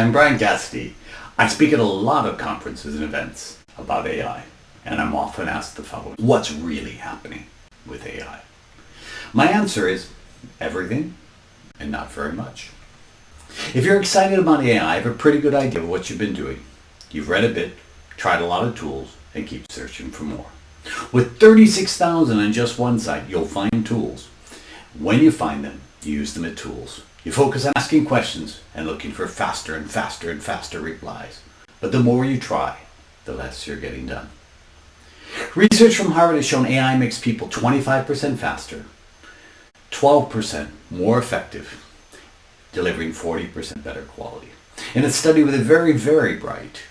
I'm Bryan Cassady. I speak at a lot of conferences and events about AI, and I'm often asked the following: what's really happening with AI? My answer is everything and not very much. If you're excited about AI, I have a pretty good idea of what you've been doing. You've read a bit, tried a lot of tools, and keep searching for more. With 36,000 on just one site, you'll find tools. When you find them, you use them as tools. You focus on asking questions and looking for faster and faster and faster replies. But the more you try, the less you're getting done. Research from Harvard has shown AI makes people 25% faster, 12% more effective, delivering 40% better quality. In a study with a very, very bright,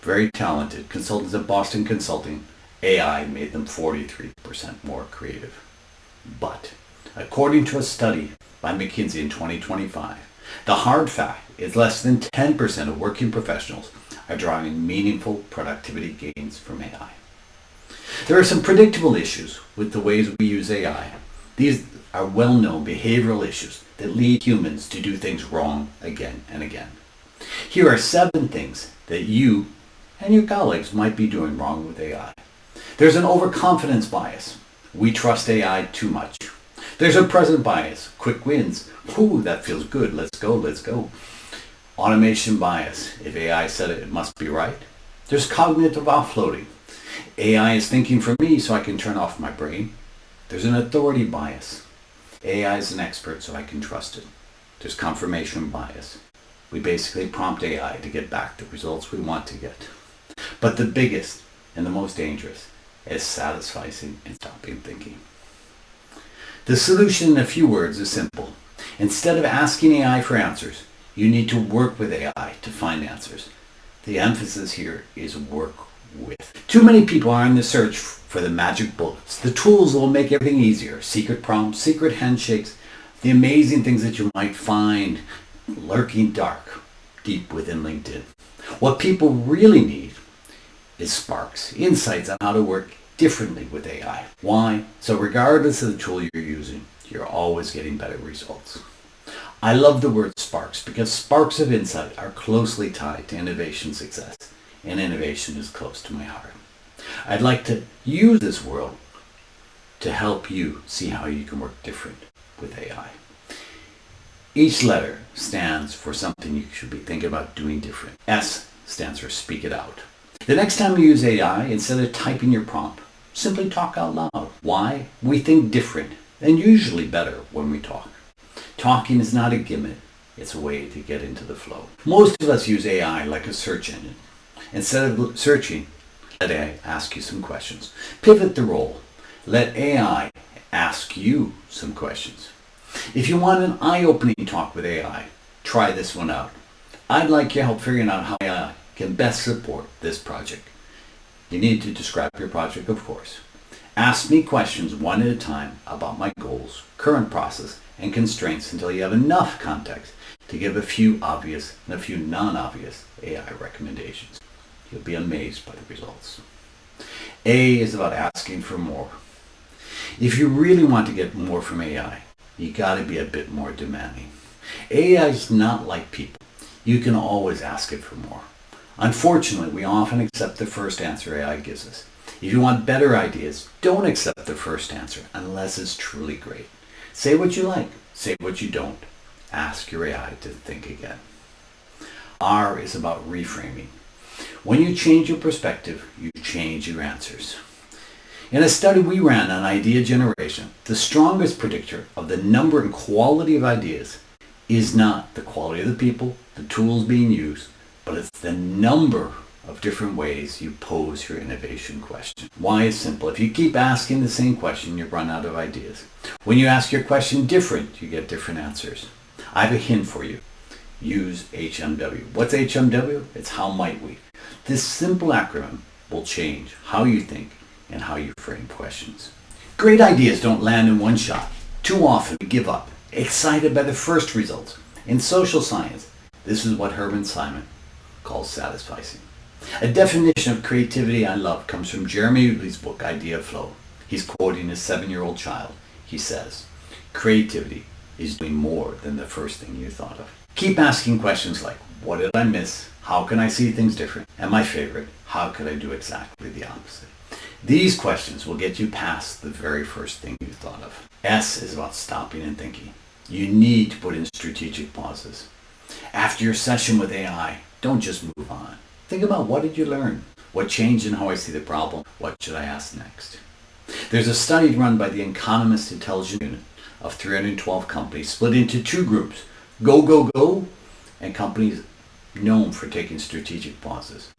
very talented consultants at Boston Consulting, AI made them 43% more creative. But according to a study by McKinsey in 2025, the hard fact is less than 10% of working professionals are driving meaningful productivity gains from AI. There are some predictable issues with the ways we use AI. These are well-known behavioral issues that lead humans to do things wrong again and again. Here are 7 things that you and your colleagues might be doing wrong with AI. There's an overconfidence bias. We trust AI too much. There's a present bias. Quick wins. Ooh, that feels good. Let's go, let's go. Automation bias. If AI said it, it must be right. There's cognitive offloading. AI is thinking for me so I can turn off my brain. There's an authority bias. AI is an expert so I can trust it. There's confirmation bias. We basically prompt AI to get back the results we want to get. But the biggest and the most dangerous is satisficing and stopping thinking. The solution in a few words is simple. Instead of asking AI for answers, you need to work with AI to find answers. The emphasis here is work with. Too many people are in the search for the magic bullets, the tools that will make everything easier, secret prompts, secret handshakes, the amazing things that you might find lurking dark deep within LinkedIn. What people really need is sparks, insights on how to work differently with AI. Why? So regardless of the tool you're using, you're always getting better results. I love the word sparks because sparks of insight are closely tied to innovation success, and innovation is close to my heart. I'd like to use this world to help you see how you can work different with AI. Each letter stands for something you should be thinking about doing different. S stands for speak it out. The next time you use AI, instead of typing your prompt, simply talk out loud. Why? We think different and usually better when we talk. Talking is not a gimmick. It's a way to get into the flow. Most of us use AI like a search engine. Instead of searching, let AI ask you some questions. Pivot the role. Let AI ask you some questions. If you want an eye-opening talk with AI, try this one out. I'd like your help figuring out how AI can best support this project. You need to describe your project, of course. Ask me questions one at a time about my goals, current process, and constraints until you have enough context to give a few obvious and a few non-obvious AI recommendations. You'll be amazed by the results. A is about asking for more. If you really want to get more from AI, you got to be a bit more demanding. AI is not like people. You can always ask it for more. Unfortunately, we often accept the first answer AI gives us. If you want better ideas, don't accept the first answer unless it's truly great. Say what you like, say what you don't. Ask your AI to think again. R is about reframing. When you change your perspective, you change your answers. In a study we ran on idea generation, the strongest predictor of the number and quality of ideas is not the quality of the people, the tools being used, but it's the number of different ways you pose your innovation question. Why is simple. If you keep asking the same question, you run out of ideas. When you ask your question different, you get different answers. I have a hint for you. Use HMW. What's HMW? It's how might we. This simple acronym will change how you think and how you frame questions. Great ideas don't land in one shot. Too often we give up, excited by the first results. In social science, this is what Herman Simon calls satisficing. A definition of creativity I love comes from Jeremy Utley's book, Idea Flow. He's quoting his 7-year-old child. He says, creativity is doing more than the first thing you thought of. Keep asking questions like, What did I miss? How can I see things different? And my favorite, how could I do exactly the opposite? These questions will get you past the very first thing you thought of. S is about stopping and thinking. You need to put in strategic pauses. After your session with AI, don't just move on. Think about, what did you learn? What changed in how I see the problem? What should I ask next? There's a study run by the Economist Intelligence Unit of 312 companies split into two groups, go, go, go, and companies known for taking strategic pauses.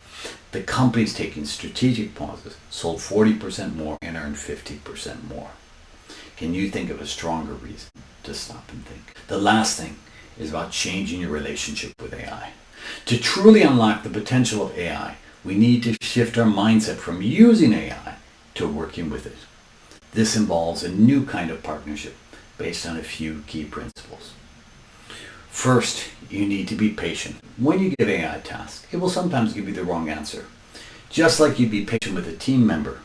The companies taking strategic pauses sold 40% more and earned 50% more. Can you think of a stronger reason to stop and think? The last thing is about changing your relationship with AI. To truly unlock the potential of AI, we need to shift our mindset from using AI to working with it. This involves a new kind of partnership based on a few key principles. First, you need to be patient. When you give AI a task, it will sometimes give you the wrong answer. Just like you'd be patient with a team member.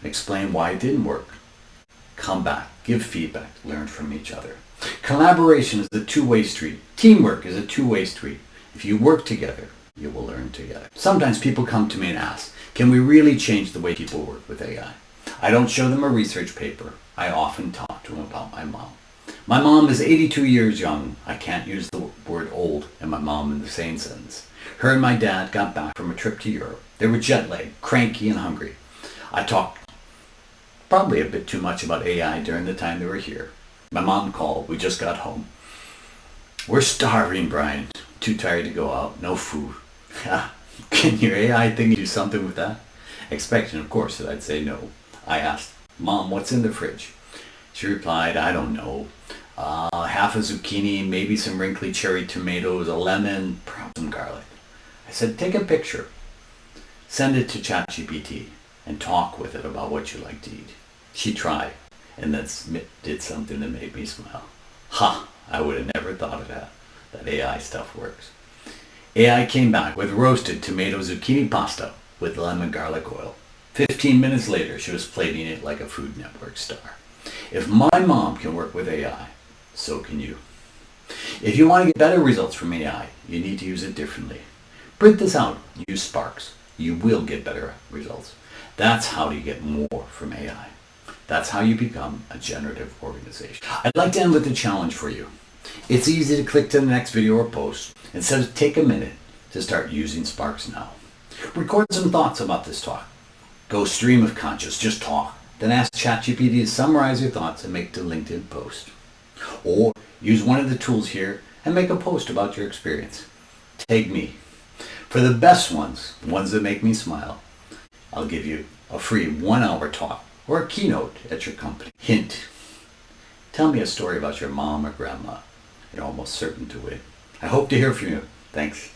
Explain why it didn't work. Come back, give feedback, learn from each other. Collaboration is a two-way street. Teamwork is a two-way street. If you work together, you will learn together. Sometimes people come to me and ask, can we really change the way people work with AI? I don't show them a research paper. I often talk to them about my mom. My mom is 82 years young. I can't use the word old and my mom in the same sentence. Her and my dad got back from a trip to Europe. They were jet-lagged, cranky, and hungry. I talked probably a bit too much about AI during the time they were here. My mom called. We just got home. We're starving, Bryan. Too tired to go out. No food. Can your AI thing do something with that? Expecting, of course, that I'd say no. I asked, Mom, what's in the fridge? She replied, I don't know. Half a zucchini, maybe some wrinkly cherry tomatoes, a lemon, perhaps some garlic. I said, take a picture. Send it to ChatGPT and talk with it about what you like to eat. She tried, and then did something that made me smile. Ha! I would have never thought of that. That AI stuff works. AI came back with roasted tomato zucchini pasta with lemon garlic oil. 15 minutes later, she was plating it like a Food Network star. If my mom can work with AI, so can you. If you want to get better results from AI, you need to use it differently. Print this out. Use Sparks. You will get better results. That's how you get more from AI. That's how you become a generative organization. I'd like to end with a challenge for you. It's easy to click to the next video or post. Instead, take a minute to start using Sparks now. Record some thoughts about this talk. Go stream of conscious, just talk. Then ask ChatGPT to summarize your thoughts and make the LinkedIn post. Or use one of the tools here and make a post about your experience. Tag me. For the best ones that make me smile, I'll give you a free 1-hour talk or a keynote at your company. Hint. Tell me a story about your mom or grandma. You're almost certain to win. I hope to hear from you. Thanks.